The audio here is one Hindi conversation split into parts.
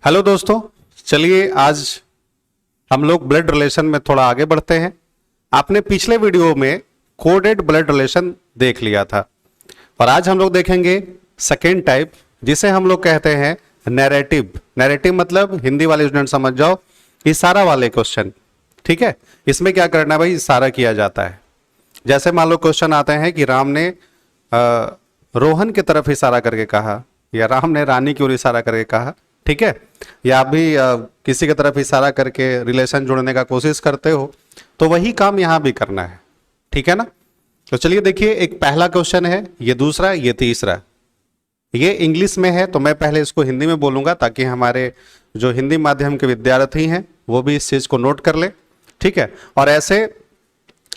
हेलो दोस्तों, चलिए आज हम लोग ब्लड रिलेशन में थोड़ा आगे बढ़ते हैं। आपने पिछले वीडियो में कोडेड ब्लड रिलेशन देख लिया था और आज हम लोग देखेंगे सेकेंड टाइप, जिसे हम लोग कहते हैं नैरेटिव। नैरेटिव मतलब हिंदी वाले स्टूडेंट समझ जाओ, इशारा वाले क्वेश्चन। ठीक है, इसमें क्या करना है भाई, इशारा किया जाता है। जैसे मान लो क्वेश्चन आते हैं कि राम ने रोहन की तरफ इशारा करके कहा, या राम ने रानी की ओर इशारा करके कहा। ठीक है, या आप भी किसी की तरफ इशारा करके रिलेशन जोड़ने का कोशिश करते हो, तो वही काम यहां भी करना है। ठीक है ना। तो चलिए देखिए, एक पहला क्वेश्चन है, ये दूसरा, ये तीसरा। ये इंग्लिश में है तो मैं पहले इसको हिंदी में बोलूंगा ताकि हमारे जो हिंदी माध्यम के विद्यार्थी हैं वो भी इस चीज को नोट कर ले। ठीक है, और ऐसे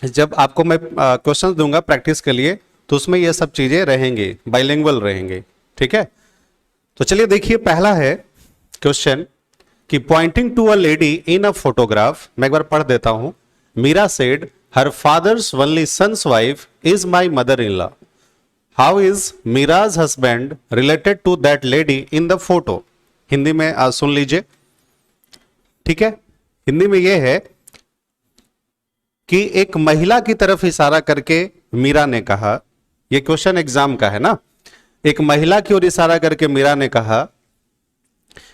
जब आपको मैं क्वेश्चन दूंगा प्रैक्टिस के लिए तो उसमें ये सब चीजें रहेंगी, बाइलिंगुअल रहेंगे। ठीक है, तो चलिए देखिए, पहला है क्वेश्चन कि pointing to a lady in a photograph, मैं एक बार पढ़ देता हूं। Meera said her father's only son's wife is my mother in law. How is Meera's husband related to that lady in the photo. Hindi में सुन लीजिए। ठीक है, हिंदी में यह है कि एक महिला की तरफ इशारा करके मीरा ने कहा, यह क्वेश्चन एग्जाम का है ना। एक महिला की ओर इशारा करके मीरा ने कहा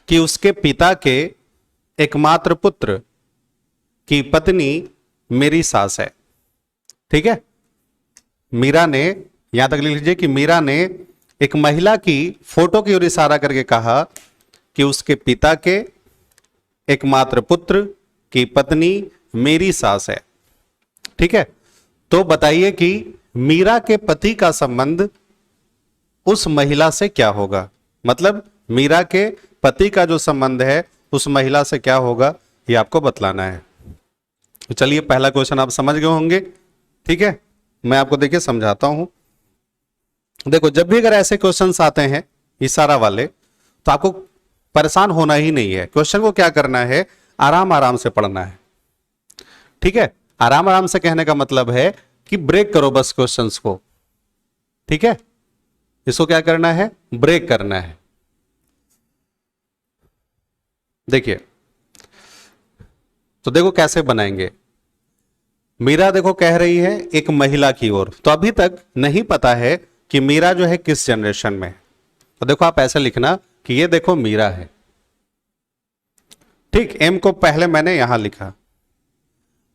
कि उसके पिता के एकमात्र पुत्र की पत्नी मेरी सास है। ठीक है, मीरा ने, यहां तक लिख लीजिए कि मीरा ने एक महिला की फोटो की ओर इशारा करके कहा कि उसके पिता के एकमात्र पुत्र की पत्नी मेरी सास है। ठीक है, तो बताइए कि मीरा के पति का संबंध उस महिला से क्या होगा। मतलब मीरा के पति का जो संबंध है उस महिला से क्या होगा, ये आपको बतलाना है। तो चलिए, पहला क्वेश्चन आप समझ गए होंगे। ठीक है, मैं आपको देखिए समझाता हूं। देखो, जब भी अगर ऐसे क्वेश्चंस आते हैं इशारा वाले, तो आपको परेशान होना ही नहीं है। क्वेश्चन को क्या करना है, आराम आराम से पढ़ना है। ठीक है, आराम आराम से कहने का मतलब है कि ब्रेक करो बस क्वेश्चंस को। ठीक है, इसको क्या करना है, ब्रेक करना है। देखिए, तो देखो कैसे बनाएंगे। मीरा देखो कह रही है एक महिला की ओर, तो अभी तक नहीं पता है कि मीरा जो है किस जनरेशन में। तो देखो आप ऐसे लिखना कि ये देखो मीरा है। ठीक, एम को पहले मैंने यहां लिखा,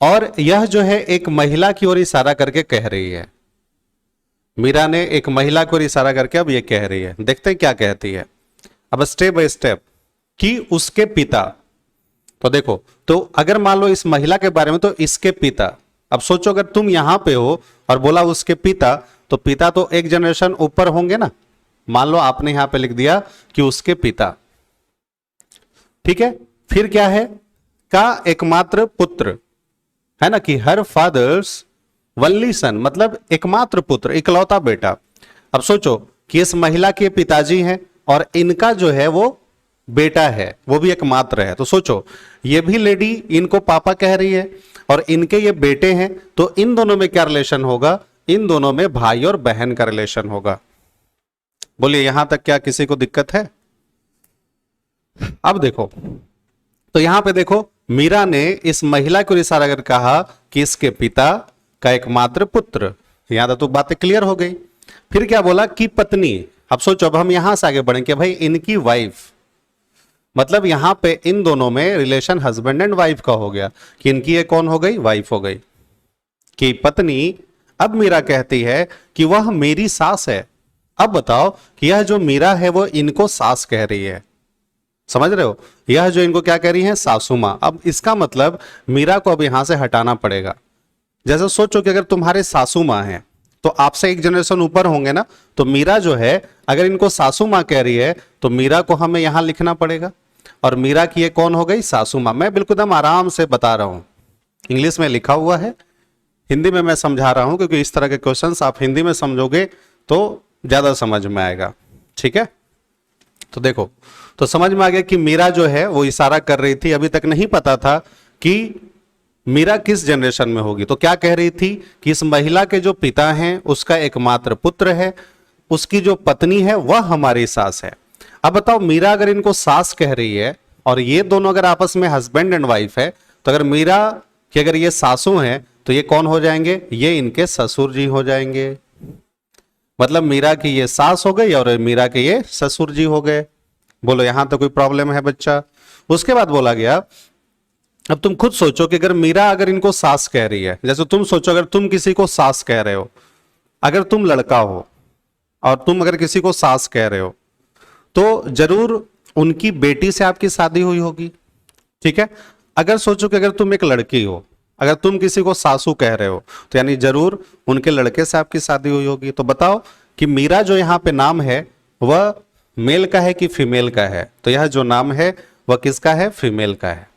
और यह जो है एक महिला की ओर इशारा करके कह रही है। मीरा ने एक महिला की ओर इशारा करके अब ये कह रही है। देखते हैं क्या कहती है। अब स्टेप बाय स्टेप कि उसके पिता, तो देखो, तो अगर मान लो इस महिला के बारे में तो इसके पिता। अब सोचो अगर तुम यहां पे हो और बोला उसके पिता, तो पिता तो एक जनरेशन ऊपर होंगे ना। मान लो आपने यहां पे लिख दिया कि उसके पिता। ठीक है, फिर क्या है, का एकमात्र पुत्र, है ना, कि हर फादर्स ओनली सन, मतलब एकमात्र पुत्र, इकलौता बेटा। अब सोचो कि इस महिला के पिताजी हैं और इनका जो है वो बेटा है, वो भी एकमात्र है। तो सोचो, ये भी लेडी इनको पापा कह रही है और इनके ये बेटे हैं, तो इन दोनों में क्या रिलेशन होगा, इन दोनों में भाई और बहन का रिलेशन होगा। बोलिए, यहां तक क्या किसी को दिक्कत है। अब देखो, तो यहां पे देखो, मीरा ने इस महिला को इशारा कर कहा कि इसके पिता का एकमात्र पुत्र। यहां तक तो बातें क्लियर हो गई। फिर क्या बोला कि पत्नी। अब सोचो, अब हम यहां से आगे बढ़ेंगे, भाई इनकी वाइफ, मतलब यहां पे इन दोनों में रिलेशन हस्बैंड एंड वाइफ का हो गया कि इनकी ये कौन हो गई, वाइफ हो गई। कि पत्नी, अब मीरा कहती है कि वह मेरी सास है। अब बताओ कि यह जो मीरा है वो इनको सास कह रही है। समझ रहे हो, यह जो इनको क्या कह रही है, सासू मां। अब इसका मतलब मीरा को अब यहां से हटाना पड़ेगा। जैसे सोचो कि अगर तुम्हारे सासू मां हैं तो आपसे एक जनरेशन ऊपर होंगे ना, तो मीरा जो है अगर इनको सासू मां कह रही है तो मीरा को हमें यहां लिखना पड़ेगा, और मीरा की ये कौन हो गई, सासू मां। मैं बिल्कुल एकदम आराम से बता रहा हूं, इंग्लिश में लिखा हुआ है, हिंदी में मैं समझा रहा हूं, क्योंकि इस तरह के क्वेश्चंस आप हिंदी में समझोगे तो ज्यादा समझ में आएगा। ठीक है, तो देखो, तो समझ में आ गया कि मीरा जो है वो इशारा कर रही थी। अभी तक नहीं पता था कि मीरा किस जनरेशन में होगी। तो क्या कह रही थी कि इस महिला के जो पिता हैं उसका एकमात्र पुत्र है, उसकी जो पत्नी है वह हमारी सास है। अब बताओ, मीरा अगर इनको सास कह रही है और ये दोनों अगर आपस में हस्बैंड एंड वाइफ है, तो अगर मीरा की अगर ये सासू हैं तो ये कौन हो जाएंगे, ये इनके ससुर जी हो जाएंगे। मतलब मीरा की ये सास हो गई और मीरा के ये ससुर जी हो गए। बोलो यहां तो कोई प्रॉब्लम है बच्चा। उसके बाद बोला गया, अब तुम खुद सोचो कि अगर मीरा अगर इनको सास कह रही है, जैसे तुम सोचो अगर तुम किसी को सास कह रहे हो, अगर तुम लड़का हो और तुम अगर किसी को सास कह रहे हो, तो जरूर उनकी बेटी से आपकी शादी हुई होगी, ठीक है। अगर सोचो कि अगर तुम एक लड़की हो, अगर तुम किसी को सासू कह रहे हो, तो यानी जरूर उनके लड़के से आपकी शादी हुई होगी। तो बताओ कि मीरा जो यहां पे नाम है वह मेल का है कि फीमेल का है, तो यह जो नाम है वह किसका है, फीमेल का है।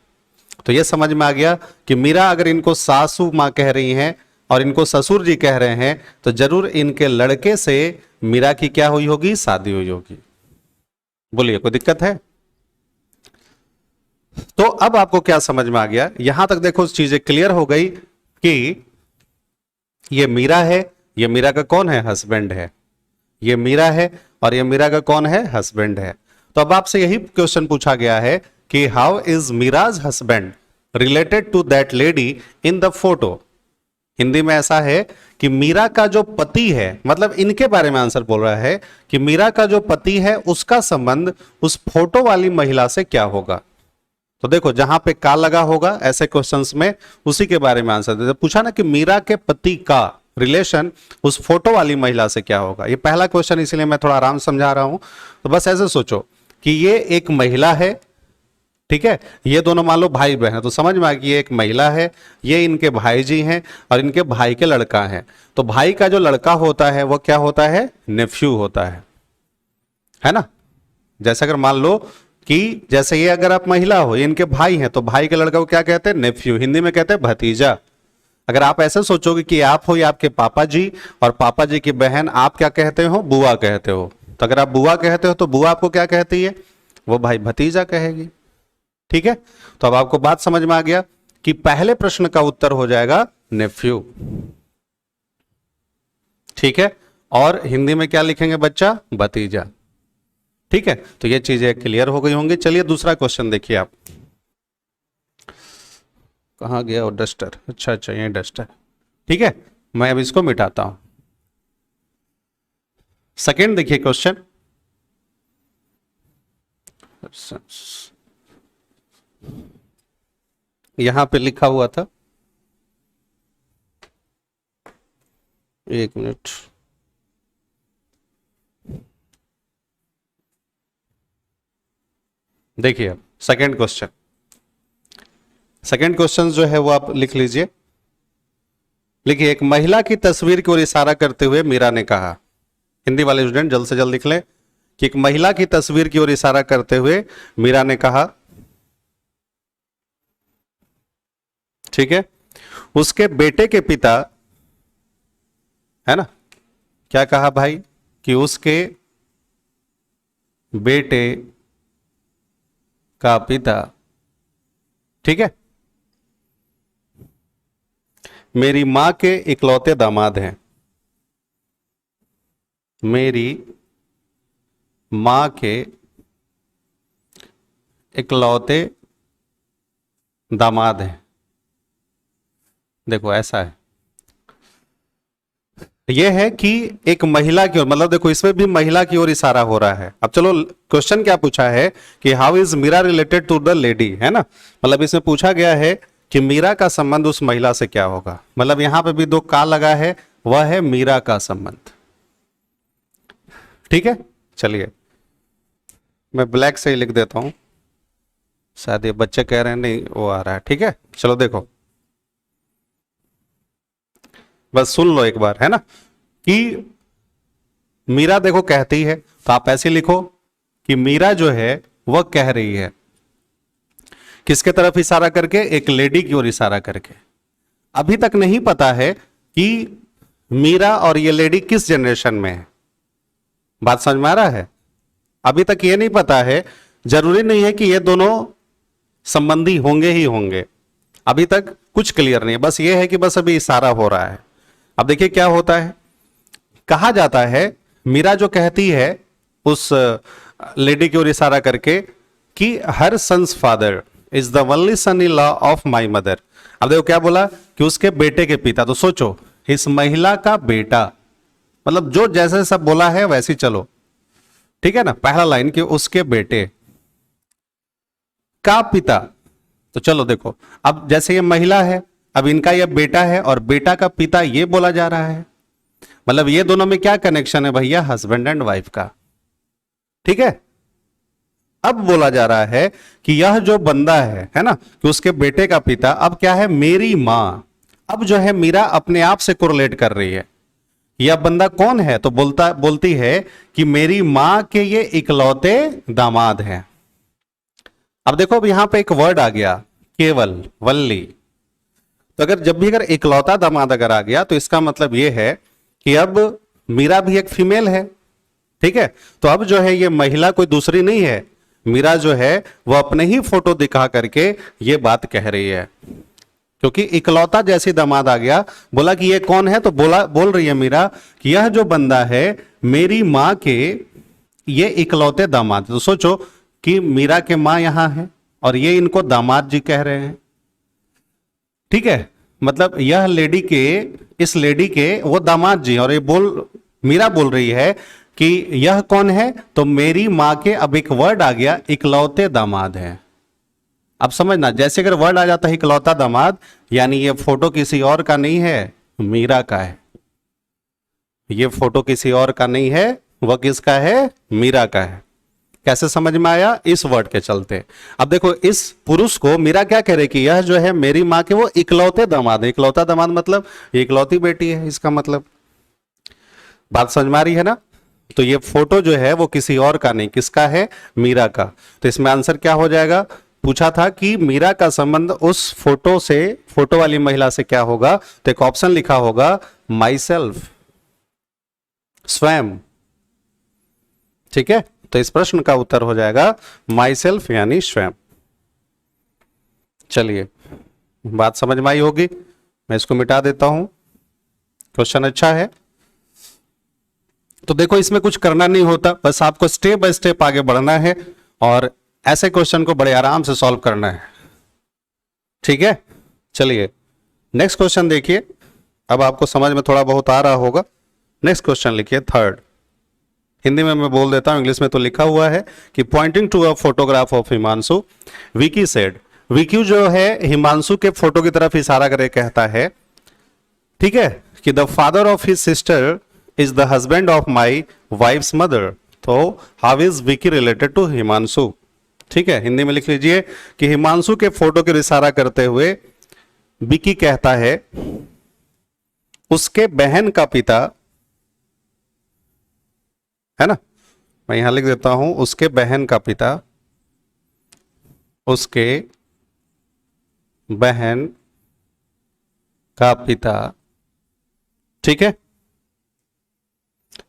तो यह समझ में आ गया कि मीरा अगर इनको सासू मां कह रही हैं और इनको ससुर जी कह रहे हैं, तो जरूर इनके लड़के से मीरा की क्या हुई होगी, शादी हुई होगी। बोलिए कोई दिक्कत है? तो अब आपको क्या समझ में आ गया, यहां तक देखो चीजें क्लियर हो गई कि ये मीरा है, ये मीरा का कौन है, हस्बैंड है। ये मीरा है और ये मीरा का कौन है, हस्बैंड है। तो अब आपसे यही क्वेश्चन पूछा गया है कि how is Meera's husband related to that lady in the photo. Hindi में ऐसा है कि मीरा का जो पति है, मतलब इनके बारे में आंसर बोल रहा है कि मीरा का जो पति है उसका संबंध उस फोटो वाली महिला से क्या होगा। तो देखो जहां पे का लगा होगा ऐसे क्वेश्चंस में उसी के बारे में आंसर देते। पूछा ना कि मीरा के पति का रिलेशन उस फोटो वाली महिला से क्या होगा। ये पहला क्वेश्चन, इसलिए मैं थोड़ा आराम समझा रहा हूं। तो बस ऐसे सोचो कि ये एक महिला है, ठीक है, ये दोनों मान लो भाई बहन है, तो समझ में आ गया ये एक महिला है, ये इनके भाई जी हैं और इनके भाई के लड़का है। तो भाई का जो लड़का होता है वो क्या होता है, नेफ्यू होता है ना। जैसे अगर मान लो कि जैसे ये अगर आप महिला हो, ये इनके भाई हैं, तो भाई के लड़का को क्या कहते हैं, नेफ्यू, हिंदी में कहते हैं भतीजा। अगर आप ऐसे सोचोगे कि आप हो या आपके पापा जी और पापा जी की बहन, आप क्या कहते हो, बुआ कहते हो। तो अगर आप बुआ कहते हो तो बुआ आपको क्या कहती है, वो भाई भतीजा कहेगी, ठीक है। तो अब आपको बात समझ में आ गया कि पहले प्रश्न का उत्तर हो जाएगा नेफ्यू, ठीक है। और हिंदी में क्या लिखेंगे बच्चा, भतीजा, ठीक है। तो ये चीजें क्लियर हो गई होंगी। चलिए दूसरा क्वेश्चन देखिए आप। कहां गया वो डस्टर, अच्छा ये डस्टर, ठीक है। मैं अब इसको मिटाता हूं। सेकेंड देखिए क्वेश्चन, यहां पे लिखा हुआ था, एक मिनट, देखिए अब सेकेंड क्वेश्चन। सेकेंड क्वेश्चन जो है वो आप लिख लीजिए। लिखिए, एक महिला की तस्वीर की ओर इशारा करते हुए मीरा ने कहा। हिंदी वाले स्टूडेंट जल्द से जल्द लिख लें कि एक महिला की तस्वीर की ओर इशारा करते हुए मीरा ने कहा, ठीक है, उसके बेटे के पिता, है ना, क्या कहा भाई कि उसके बेटे का पिता, ठीक है, मेरी मां के इकलौते दामाद हैं। मेरी मां के इकलौते दामाद हैं। देखो ऐसा है, यह है कि एक महिला की ओर, मतलब देखो इसमें भी महिला की ओर इशारा हो रहा है। अब चलो क्वेश्चन क्या पूछा है कि how is Meera related to the lady, है ना। मतलब इसमें पूछा गया है कि मीरा का संबंध उस महिला से क्या होगा। मतलब यहां पे भी दो का लगा है, वह है मीरा का संबंध, ठीक है। चलिए मैं ब्लैक से ही लिख देता हूं, शायद ये बच्चे कह रहे हैं नहीं वो आ रहा है, ठीक है। चलो देखो बस सुन लो एक बार, है ना, कि मीरा देखो कहती है, तो आप ऐसे लिखो कि मीरा जो है वह कह रही है, किसके तरफ इशारा करके, एक लेडी की ओर इशारा करके। अभी तक नहीं पता है कि मीरा और ये लेडी किस जनरेशन में है। बात समझ में आ रहा है? अभी तक ये नहीं पता है, जरूरी नहीं है कि ये दोनों संबंधी होंगे ही होंगे, अभी तक कुछ क्लियर नहीं है। बस ये है कि बस अभी इशारा हो रहा है। अब देखिए क्या होता है, कहा जाता है मीरा जो कहती है उस लेडी की ओर इशारा करके कि her son's father is the only son in law of my mother. अब देखो क्या बोला कि उसके बेटे के पिता, तो सोचो इस महिला का बेटा, मतलब जो जैसे सब बोला है वैसे ही चलो, ठीक है ना। पहला लाइन कि उसके बेटे का पिता, तो चलो देखो अब जैसे ये महिला है, अब इनका ये बेटा है और बेटा का पिता ये बोला जा रहा है, मतलब ये दोनों में क्या कनेक्शन है भैया, हस्बैंड एंड वाइफ का, ठीक है। अब बोला जा रहा है कि यह जो बंदा है ना, कि उसके बेटे का पिता, अब क्या है, मेरी मां। अब जो है मीरा अपने आप से कोरिलेट कर रही है, यह बंदा कौन है, तो बोलती है कि मेरी मां के ये इकलौते दामाद हैं। अब देखो अब यहां पे एक वर्ड आ गया, केवल, वल्ली। तो अगर जब भी अगर इकलौता दामाद अगर आ गया तो इसका मतलब यह है कि अब मीरा भी एक फीमेल है, ठीक है। तो अब जो है ये महिला कोई दूसरी नहीं है, मीरा जो है वो अपने ही फोटो दिखा करके ये बात कह रही है, क्योंकि इकलौता जैसे दामाद आ गया, बोला कि ये कौन है, तो बोल रही है मीरा कि यह जो बंदा है मेरी मां के ये इकलौते दामाद। तो सोचो कि मीरा के मां यहां है और ये इनको दामाद जी कह रहे हैं, ठीक है। मतलब यह लेडी के, इस लेडी के वो दामाद जी, और ये मीरा बोल रही है कि यह कौन है, तो मेरी मां के, अब एक वर्ड आ गया, इकलौते दामाद है। अब समझना, जैसे अगर वर्ड आ जाता है इकलौता दामाद, यानी ये फोटो किसी और का नहीं है, मीरा का है। ये फोटो किसी और का नहीं है, वह किसका है, मीरा का है। कैसे समझ में आया, इस वर्ड के चलते। अब देखो इस पुरुष को मीरा क्या कह रही कि यह जो है मेरी मां के वो इकलौते दामाद है। इकलौता दामाद मतलब इकलौती बेटी है, इसका मतलब बात समझ में आ रही है ना। तो ये फोटो जो है वो किसी और का नहीं, किसका है, मीरा का। तो इसमें आंसर क्या हो जाएगा, पूछा था कि मीरा का संबंध उस फोटो से, फोटो वाली महिला से क्या होगा, तो एक ऑप्शन लिखा होगा माई सेल्फ, स्वयं, ठीक है। तो इस प्रश्न का उत्तर हो जाएगा माई सेल्फ यानी स्वयं। चलिए बात समझ में आई होगी, मैं इसको मिटा देता हूं। क्वेश्चन अच्छा है, तो देखो इसमें कुछ करना नहीं होता, बस आपको स्टेप बाय स्टेप आगे बढ़ना है और ऐसे क्वेश्चन को बड़े आराम से सॉल्व करना है, ठीक है। चलिए नेक्स्ट क्वेश्चन देखिए, अब आपको समझ में थोड़ा बहुत आ रहा होगा। नेक्स्ट क्वेश्चन लिखिए, थर्ड। हिंदी में मैं बोल देता हूं, इंग्लिश में तो लिखा हुआ है कि pointing to a photograph of Himanshu, Vicky said. Vicky जो है हिमांशु के फोटो की तरफ इशारा करके कहता है, ठीक है, कि the father of his sister is the husband of my wife's mother. तो how is Vicky related to Himanshu, ठीक है। हिंदी में लिख लीजिए कि हिमांशु के फोटो की इशारा करते हुए विकी कहता है उसके बहन का पिता, है ना, मैं यहां लिख देता हूं उसके बहन का पिता, उसके बहन का पिता, ठीक है,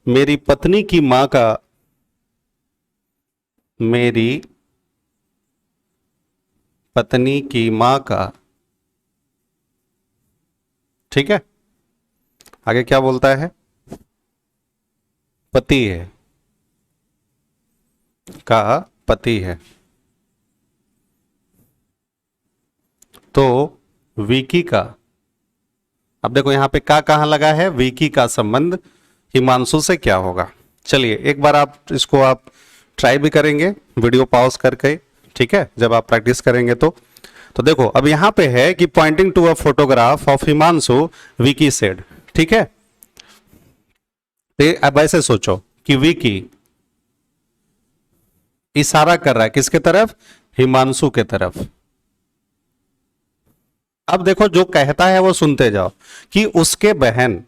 मेरी पत्नी की मां का, मेरी पत्नी की मां का, ठीक है। आगे क्या बोलता है, पति है, का पति है। तो विकी का, अब देखो यहां पे का कहां लगा है, विकी का संबंध हिमांशु से क्या होगा। चलिए एक बार आप इसको आप ट्राई भी करेंगे वीडियो पॉज करके, ठीक है, जब आप प्रैक्टिस करेंगे तो देखो अब यहां पे है कि pointing to a photograph of Himanshu Vicky said, ठीक है। अब ऐसे सोचो कि विकी इशारा कर रहा है किसके तरफ, हिमांशु के तरफ। अब देखो जो कहता है वो सुनते जाओ कि उसके बहन,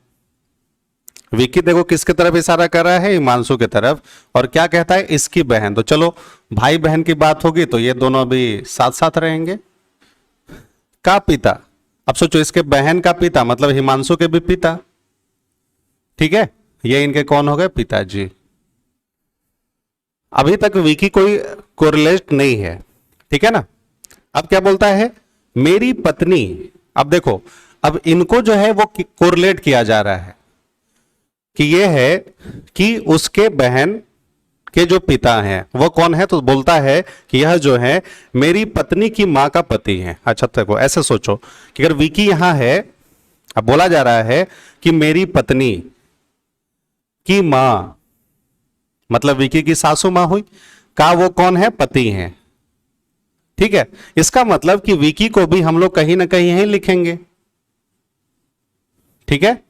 विकी देखो किसके तरफ इशारा कर रहा है, हिमांशु की तरफ, और क्या कहता है, इसकी बहन। तो चलो भाई बहन की बात होगी तो ये दोनों भी साथ साथ रहेंगे। का पिता, अब सोचो इसके बहन का पिता मतलब हिमांशु के भी पिता, ठीक है, ये इनके कौन हो गए, पिताजी। अभी तक विकी कोई कोरिलेट नहीं है, ठीक है ना। अब क्या बोलता है, मेरी पत्नी। अब देखो अब इनको जो है वो कोरिलेट किया जा रहा है कि ये है कि उसके बहन के जो पिता हैं वो कौन है, तो बोलता है कि यह जो है मेरी पत्नी की मां का पति है। अच्छा देखो ऐसे सोचो कि अगर विकी यहां है, अब बोला जा रहा है कि मेरी पत्नी की मां, मतलब विकी की सासू मां हुई, का वो कौन है, पति है। ठीक है, इसका मतलब कि विकी को भी हम लोग कहीं ना कहीं यही लिखेंगे। ठीक है,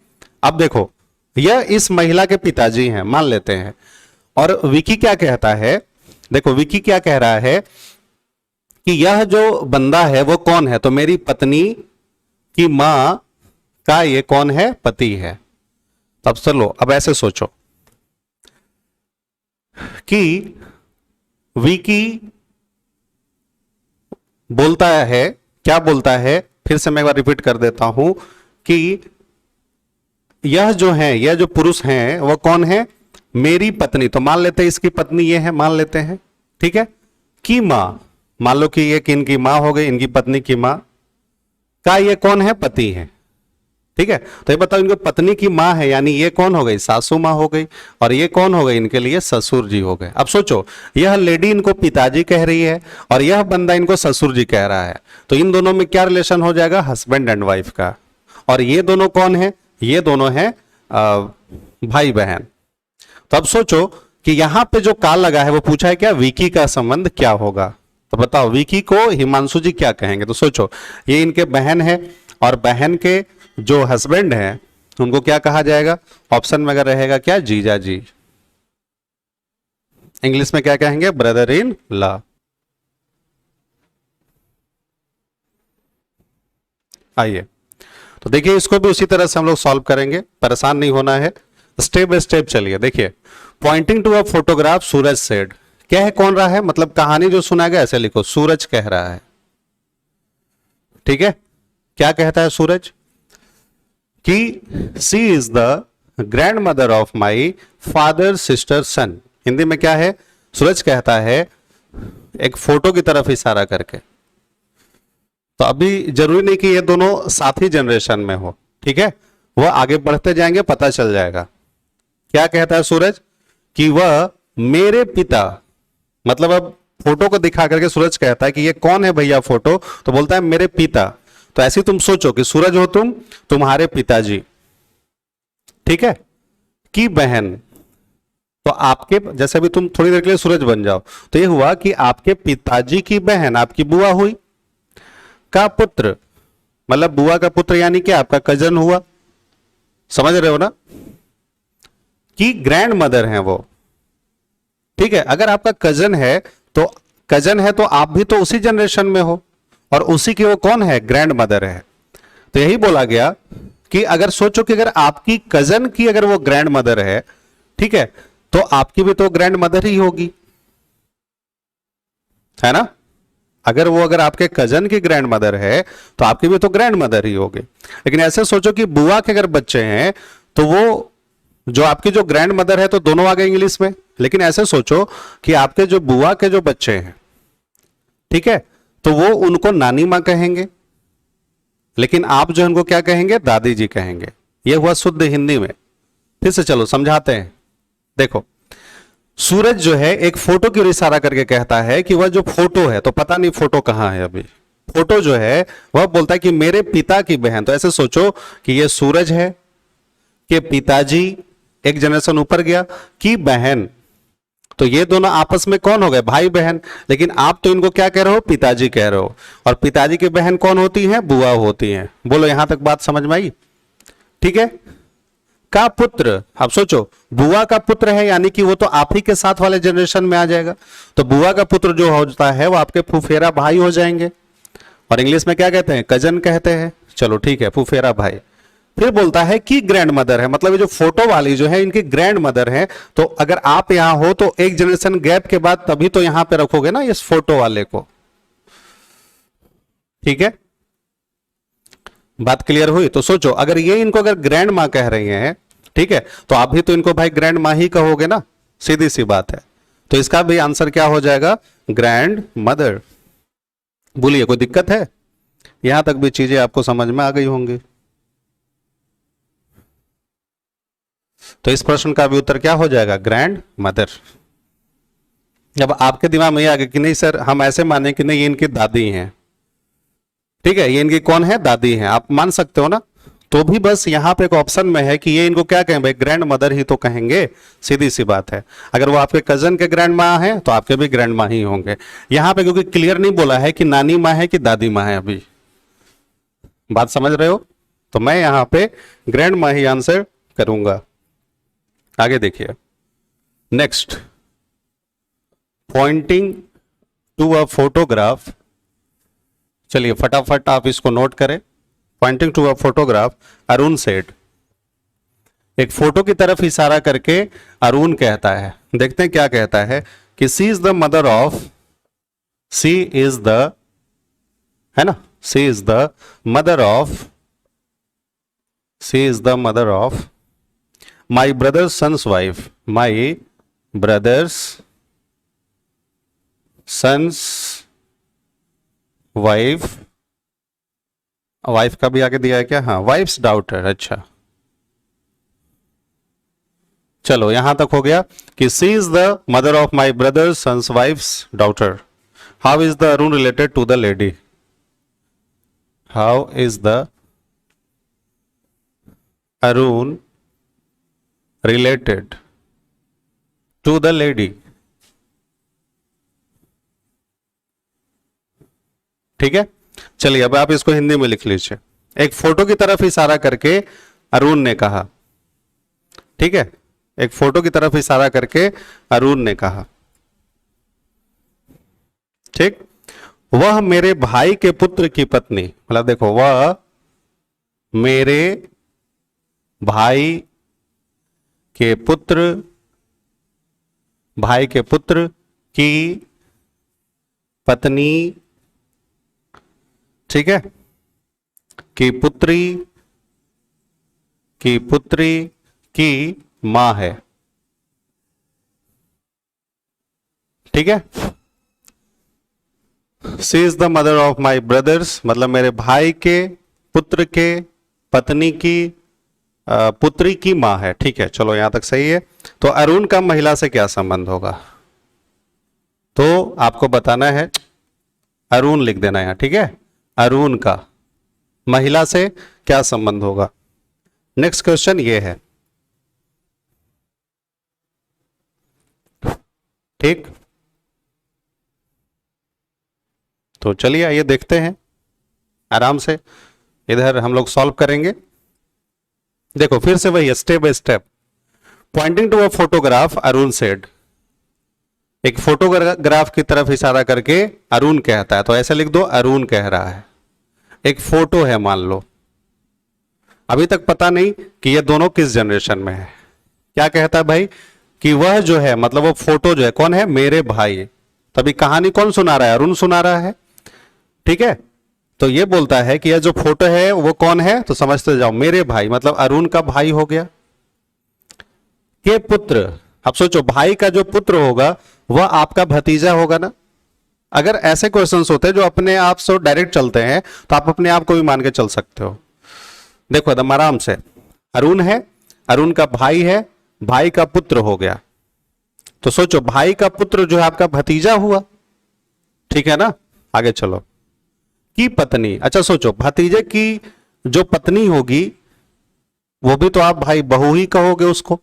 अब देखो यह इस महिला के पिताजी हैं मान लेते हैं, और विकी क्या कहता है, देखो विकी क्या कह रहा है कि यह जो बंदा है वो कौन है, तो मेरी पत्नी की मां का ये कौन है, पति है। तब चलो अब ऐसे सोचो कि विकी बोलता है, क्या बोलता है, फिर से मैं एक बार रिपीट कर देता हूं कि यह जो है, यह जो पुरुष हैं वो कौन है, मेरी पत्नी, तो मान लेते हैं इसकी पत्नी ये है, मान लेते हैं। ठीक है, की मां, मान लो कि ये कि इनकी मां हो गई, इनकी पत्नी की मां का ये कौन है, पति है। ठीक है, तो ये बताओ इनको पत्नी की मां है, यानी ये कौन हो गई, सासू मां हो गई, और ये कौन हो गई, इनके लिए ससुर जी हो गए। अब सोचो यह लेडी इनको पिताजी कह रही है और यह बंदा इनको ससुर जी कह रहा है, तो इन दोनों में क्या रिलेशन हो जाएगा, हस्बैंड एंड वाइफ का। और ये दोनों कौन है, ये दोनों हैं भाई बहन। तो अब सोचो कि यहां पे जो काल लगा है वो पूछा है क्या, विकी का संबंध क्या होगा, तो बताओ विकी को हिमांशु जी क्या कहेंगे। तो सोचो ये इनके बहन है, और बहन के जो हस्बैंड हैं उनको क्या कहा जाएगा, ऑप्शन में अगर रहेगा क्या, जीजा जी, इंग्लिश में क्या कहेंगे, ब्रदर इन लॉ। आइए तो देखिए इसको भी उसी तरह से हम लोग सॉल्व करेंगे, परेशान नहीं होना है, स्टेप बाय स्टेप चलिए। देखिए pointing to a photograph Suraj said, क्या है, कौन रहा है, मतलब कहानी जो सुनाएगा ऐसे लिखो, सूरज कह रहा है। ठीक है, क्या कहता है सूरज कि she is the grandmother of my father sister son. Hindi में क्या है, सूरज कहता है एक फोटो की तरफ इशारा करके, तो अभी जरूरी नहीं कि ये दोनों साथ ही जनरेशन में हो। ठीक है, वह आगे बढ़ते जाएंगे पता चल जाएगा। क्या कहता है सूरज कि वह मेरे पिता, मतलब अब फोटो को दिखा करके सूरज कहता है कि ये कौन है भैया फोटो, तो बोलता है मेरे पिता। तो ऐसे तुम सोचो कि सूरज हो तुम, तुम्हारे पिताजी, ठीक है, की बहन, तो आपके, जैसे भी तुम थोड़ी देर के लिए सूरज बन जाओ, तो ये हुआ कि आपके पिताजी की बहन आपकी बुआ हुई, का पुत्र, मतलब बुआ का पुत्र यानी कि आपका कजन हुआ, समझ रहे हो ना, कि ग्रैंड मदर है वो। ठीक है, अगर आपका कजन है तो आप भी तो उसी जनरेशन में हो, और उसी की वो कौन है, ग्रैंड मदर है। तो यही बोला गया कि अगर सोचो कि अगर आपकी कजन की अगर वो ग्रैंड मदर है, ठीक है, तो आपकी भी तो ग्रैंड मदर ही होगी, है ना। अगर आपके कजन की ग्रैंड मदर है तो आपकी भी तो ग्रैंड मदर ही होगी। लेकिन ऐसे सोचो कि बुआ के अगर बच्चे हैं तो वो जो आपकी जो ग्रैंड मदर है, तो दोनों आ गए इंग्लिश में। लेकिन ऐसे सोचो कि आपके जो बुआ के जो बच्चे हैं, ठीक है, तो वो उनको नानी मां कहेंगे, लेकिन आप जो उनको क्या कहेंगे, दादी जी कहेंगे। ये हुआ शुद्ध हिंदी में। फिर से चलो समझाते हैं। देखो सूरज जो है एक फोटो की ओर इशारा करके कहता है कि वह जो फोटो है, तो पता नहीं फोटो कहां है अभी, फोटो जो है वह बोलता है कि मेरे पिता की बहन। तो ऐसे सोचो कि ये सूरज है कि पिताजी एक जनरेशन ऊपर गया, की बहन, तो ये दोनों आपस में कौन हो गए, भाई बहन। लेकिन आप तो इनको क्या कह रहे हो, पिताजी कह रहे हो, और पिताजी की बहन कौन होती है, बुआ होती है। बोलो यहां तक बात समझ में आई। ठीक है, का पुत्र, अब सोचो बुआ का पुत्र है, यानी कि वो तो आप ही के साथ वाले जनरेशन में आ जाएगा। तो बुआ का पुत्र जो होता है वो आपके फुफेरा भाई हो जाएंगे, और इंग्लिश में क्या कहते हैं, कजन कहते हैं। चलो ठीक है, फुफेरा भाई। फिर बोलता है कि ग्रैंड मदर है, मतलब ये जो फोटो वाली जो है इनकी ग्रैंड मदर है। तो अगर आप यहां हो तो एक जनरेशन गैप के बाद तभी तो यहां पे रखोगे ना इस फोटो वाले को। ठीक है, बात क्लियर हुई। तो सोचो अगर ये इनको अगर ग्रैंड मां कह रही हैं, ठीक है, तो आप भी तो इनको भाई ग्रैंड मां ही कहोगे ना, सीधी सी बात है। तो इसका भी आंसर क्या हो जाएगा, ग्रैंड मदर। बोलिए कोई दिक्कत है, यहां तक भी चीजें आपको समझ में आ गई होंगी। तो इस प्रश्न का भी उत्तर क्या हो जाएगा, ग्रैंड मदर। अब आपके दिमाग में ये आ गया कि नहीं सर, हम ऐसे माने कि नहीं ये इनकी दादी हैं, ठीक है, ये इनकी कौन है, दादी हैं, आप मान सकते हो ना। तो भी बस यहाँ पे एक ऑप्शन में है कि ये इनको क्या कहें भाई, ग्रैंड मदर ही तो कहेंगे, सीधी सी बात है। अगर वो आपके कजन के ग्रैंड माँ है तो आपके भी ग्रैंड माँ ही होंगे। यहाँ पे क्योंकि क्लियर नहीं बोला है कि नानी माँ है कि दादी माँ है, अभी बात समझ रहे हो, तो मैं यहाँ पे ग्रैंड माँ ही आंसर करूंगा। आगे देखिए next, pointing to a photograph. चलिए फटाफट आप इसको नोट करें। Pointing to a photograph, Arun said, एक फोटो की तरफ इशारा करके अरुण कहता है, देखते हैं क्या कहता है कि she is the mother of, she is the, है ना, she is the mother of, she is the mother of my brother's son's wife, my brother's son's wife, wife का भी आगे दिया है क्या, हाँ, वाइफ्स डॉटर, अच्छा चलो यहां तक हो गया कि she is the mother of my brother's son's wife's daughter. How is the Arun related to the lady, how is the Arun related to the lady, ठीक है। चलिए अब आप इसको हिंदी में लिख लीजिए। एक फोटो की तरफ इशारा करके अरुण ने कहा, ठीक है, एक फोटो की तरफ इशारा करके अरुण ने कहा, ठीक, वह मेरे भाई के पुत्र की पत्नी, मतलब देखो वह मेरे भाई के पुत्र, भाई के पुत्र की पत्नी, ठीक है, कि पुत्री की मां है, ठीक है। She is the mother of my brother's, मतलब मेरे भाई के पुत्र के पत्नी की पुत्री की मां है, ठीक है, चलो यहां तक सही है। तो अरुण का महिला से क्या संबंध होगा, तो आपको बताना है, अरुण लिख देना यहां, ठीक है, अरुण का महिला से क्या संबंध होगा। नेक्स्ट क्वेश्चन ये है, ठीक, तो चलिए आइए देखते हैं आराम से, इधर हम लोग सॉल्व करेंगे। देखो फिर से वही step by step. Pointing to a photograph Arun said, एक फोटोग्राफ की तरफ इशारा करके अरुण कहता है, तो ऐसे लिख दो अरुण कह रहा है, एक फोटो है मान लो, अभी तक पता नहीं कि ये दोनों किस जनरेशन में है। क्या कहता है भाई कि वह जो है, मतलब वो फोटो जो है कौन है, मेरे भाई, तभी कहानी कौन सुना रहा है, अरुण सुना रहा है, ठीक है। तो ये बोलता है कि यह जो फोटो है वो कौन है, तो समझते जाओ मेरे भाई, मतलब अरुण का भाई हो गया, के पुत्र। अब सोचो भाई का जो पुत्र होगा वह आपका भतीजा होगा ना। अगर ऐसे क्वेश्चंस होते हैं जो अपने आप से डायरेक्ट चलते हैं तो आप अपने आप को भी मान के चल सकते हो। देखो एकदम आराम से, अरुण है, अरुण का भाई है, भाई का पुत्र हो गया, तो सोचो भाई का पुत्र जो है आपका भतीजा हुआ, ठीक है ना। आगे चलो, की पत्नी, अच्छा सोचो भतीजे की जो पत्नी होगी वो भी तो आप भाई बहू ही कहोगे उसको,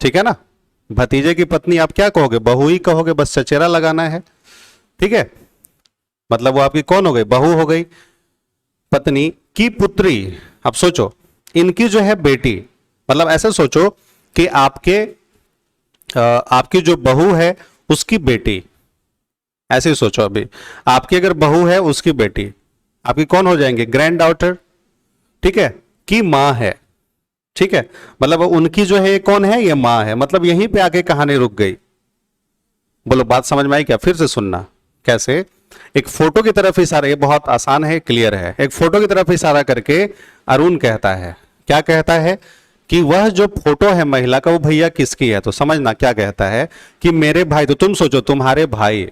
ठीक है ना। भतीजे की पत्नी आप क्या कहोगे, बहू ही कहोगे, बस चचेरा लगाना है, ठीक है, मतलब वो आपकी कौन हो गई, बहू हो गई। पत्नी की पुत्री, अब सोचो इनकी जो है बेटी, मतलब ऐसे सोचो कि आपकी जो बहू है उसकी बेटी, ऐसे सोचो, अभी आपकी अगर बहू है उसकी बेटी आपकी कौन हो जाएंगे, ग्रैंड डॉटर, ठीक है, की मां है, ठीक है, मतलब उनकी जो है कौन है, ये मां है, मतलब यहीं पे आके कहानी रुक गई। बोलो बात समझ में आई क्या, फिर से सुनना कैसे। एक फोटो की तरफ इशारा, ये बहुत आसान है, क्लियर है, एक फोटो की तरफ इशारा करके अरुण कहता है, क्या कहता है कि वह जो फोटो है महिला का वो भैया किसकी है, तो समझना क्या कहता है कि मेरे भाई, तो तुम सोचो तुम्हारे भाई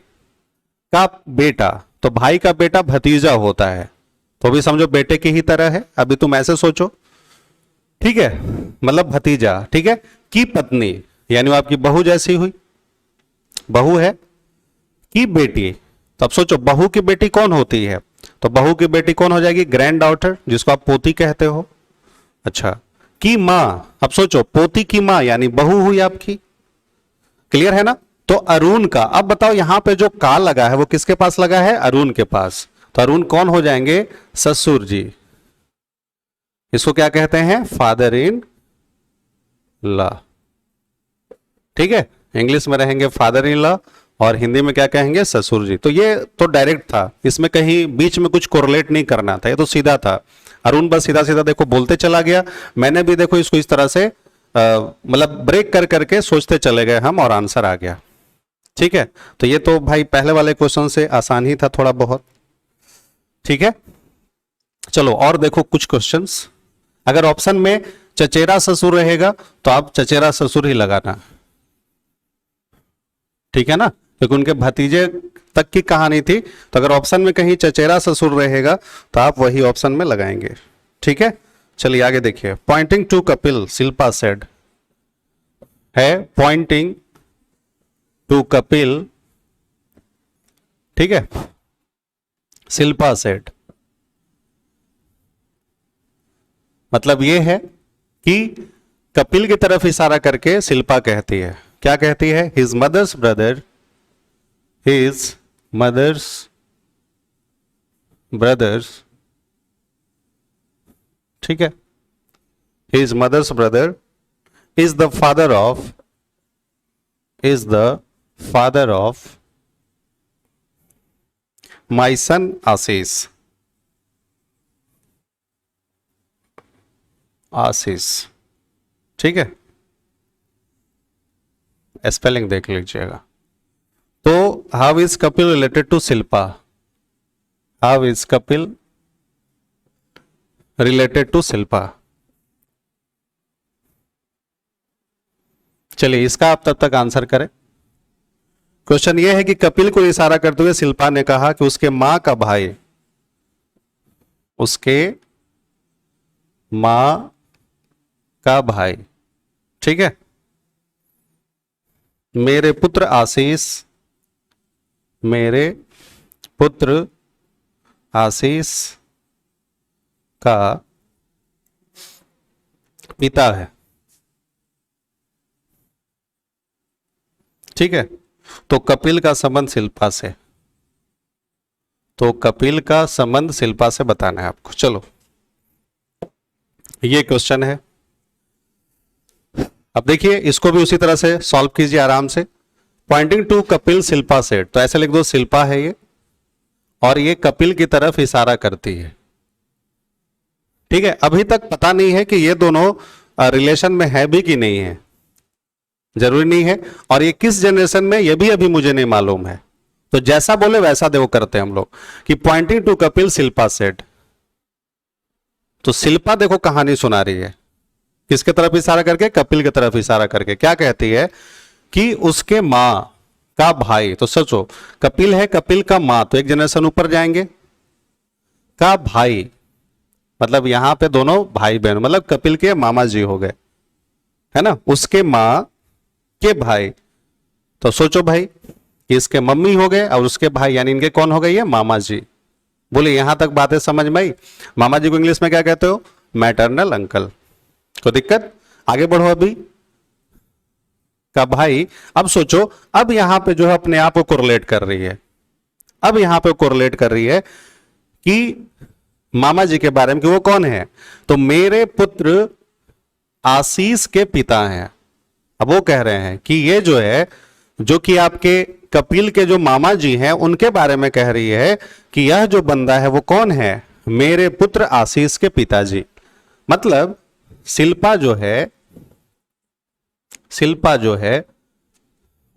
का बेटा, तो भाई का बेटा भतीजा होता है, तो भी समझो बेटे की ही तरह है, अभी तुम ऐसे सोचो, ठीक है, मतलब भतीजा, ठीक है, की पत्नी यानी वो आपकी बहू जैसी हुई, बहू है कि बेटी? तो अब सोचो बहू की बेटी कौन होती है, तो बहू की बेटी कौन हो जाएगी? ग्रैंड डॉटर, जिसको आप पोती कहते हो। अच्छा, की माँ, अब सोचो पोती की माँ यानी बहू हुई आपकी। क्लियर है ना? तो अरुण का, अब बताओ यहां पे जो का लगा है वो किसके पास लगा है? अरुण के पास। तो अरुण कौन हो जाएंगे? ससुर जी। इसको क्या कहते हैं? Father in law. ठीक है, इंग्लिश में रहेंगे फादर इन लॉ और हिंदी में क्या कहेंगे? ससुर जी। तो ये तो डायरेक्ट था, इसमें कहीं बीच में कुछ कोरिलेट नहीं करना था, ये तो सीधा था। अरुण बस सीधा सीधा देखो बोलते चला गया, मैंने भी देखो इसको इस तरह से मतलब ब्रेक कर करके सोचते चले गए हम और आंसर आ गया। ठीक है, तो ये तो भाई पहले वाले क्वेश्चन से आसान ही था थोड़ा बहुत। ठीक है, चलो और देखो कुछ क्वेश्चंस। अगर ऑप्शन में चचेरा ससुर रहेगा तो आप चचेरा ससुर ही लगाना। ठीक है ना, क्योंकि उनके भतीजे तक की कहानी थी, तो अगर ऑप्शन में कहीं चचेरा ससुर रहेगा तो आप वही ऑप्शन में लगाएंगे। ठीक है, चलिए आगे देखिए। Pointing to Kapil Shilpa said है, पॉइंटिंग टू कपिल, ठीक है, शिल्पा सेड मतलब यह है कि कपिल की तरफ इशारा करके शिल्पा कहती है, क्या कहती है? His mother's brother, his mother's brothers, ठीक है, his mother's brother is the father of, is the father of my son Ashish, Ashish. ठीक है, स्पेलिंग देख लीजिएगा। तो how is Kapil related to Shilpa? How is Kapil related to Shilpa? चलिए इसका आप तब तक आंसर करें। क्वेश्चन ये है कि कपिल को इशारा करते हुए शिल्पा ने कहा कि उसके मां का भाई, उसके मां का भाई, ठीक है, मेरे पुत्र आशीष, मेरे पुत्र आशीष का पिता है। ठीक है, तो कपिल का संबंध शिल्पा से, तो कपिल का संबंध शिल्पा से बताना है आपको। चलो ये क्वेश्चन है। अब देखिए इसको भी उसी तरह से सॉल्व कीजिए आराम से। Pointing to Kapil Shilpa said, तो ऐसे लिख दो शिल्पा है ये और ये कपिल की तरफ इशारा करती है। ठीक है, अभी तक पता नहीं है कि ये दोनों रिलेशन में है भी कि नहीं है, जरूरी नहीं है, और ये किस जनरेशन में ये भी अभी मुझे नहीं मालूम है। तो जैसा बोले वैसा देखो करते हैं हम लोग कि pointing to Kapil Shilpa said, तो शिल्पा देखो कहानी सुना रही है, किसके तरफ इशारा करके? कपिल की तरफ इशारा करके। क्या कहती है कि उसके मां का भाई, तो सोचो कपिल है, कपिल का मां, तो एक जनरेशन ऊपर जाएंगे, का भाई मतलब यहां पे दोनों भाई बहन, मतलब कपिल के मामा जी हो गए, है ना, उसके मां के भाई। तो सोचो भाई कि इसके मम्मी हो गए और उसके भाई यानी इनके कौन हो गए? ये मामा जी। बोले यहां तक बातें समझ में आई? मामा जी को इंग्लिश में क्या कहते हो? Maternal uncle. कोई दिक्कत? आगे बढ़ो। अभी का भाई, अब सोचो, अब यहां पे जो है अपने आप को कोरिलेट कर रही है, अब यहां पे कोरिलेट कर रही है कि मामा जी के बारे में कि वो कौन है? तो मेरे पुत्र आशीष के पिता हैं। अब वो कह रहे हैं कि ये जो है, जो कि आपके कपिल के जो मामा जी हैं उनके बारे में कह रही है कि यह जो बंदा है वो कौन है? मेरे पुत्र आशीष के पिताजी। मतलब शिल्पा जो है, शिल्पा जो है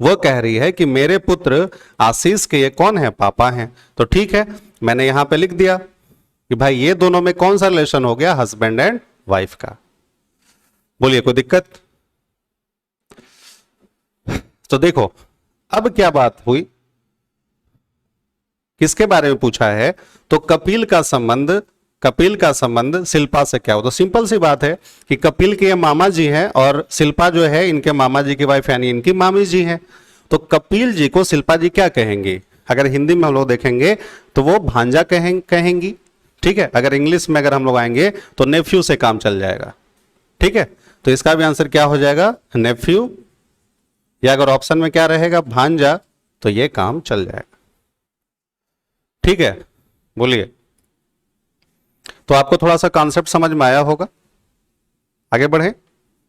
वो कह रही है कि मेरे पुत्र आशीष के ये कौन है? पापा हैं। तो ठीक है, मैंने यहां पे लिख दिया कि भाई ये दोनों में कौन सा रिलेशन हो गया? हस्बैंड एंड वाइफ का। बोलिए कोई दिक्कत? तो देखो अब क्या बात हुई, किसके बारे में पूछा है? तो कपिल का संबंध, कपिल का संबंध शिल्पा से क्या हो? तो सिंपल सी बात है कि कपिल के मामा जी हैं और शिल्पा जो है इनके मामा जी की वाइफ यानी इनकी मामी जी हैं। तो कपिल जी को शिल्पा जी क्या कहेंगी? अगर हिंदी में हम लोग देखेंगे तो वो भांजा कहेंगी, ठीक है। अगर इंग्लिश में अगर हम लोग आएंगे तो नेफ्यू से काम चल जाएगा, ठीक है। तो इसका भी आंसर क्या हो जाएगा? नेफ्यू। या अगर ऑप्शन में क्या रहेगा? भांजा, तो ये काम चल जाएगा, ठीक है। बोलिए। तो आपको थोड़ा सा कॉन्सेप्ट समझ में आया होगा। आगे बढ़े।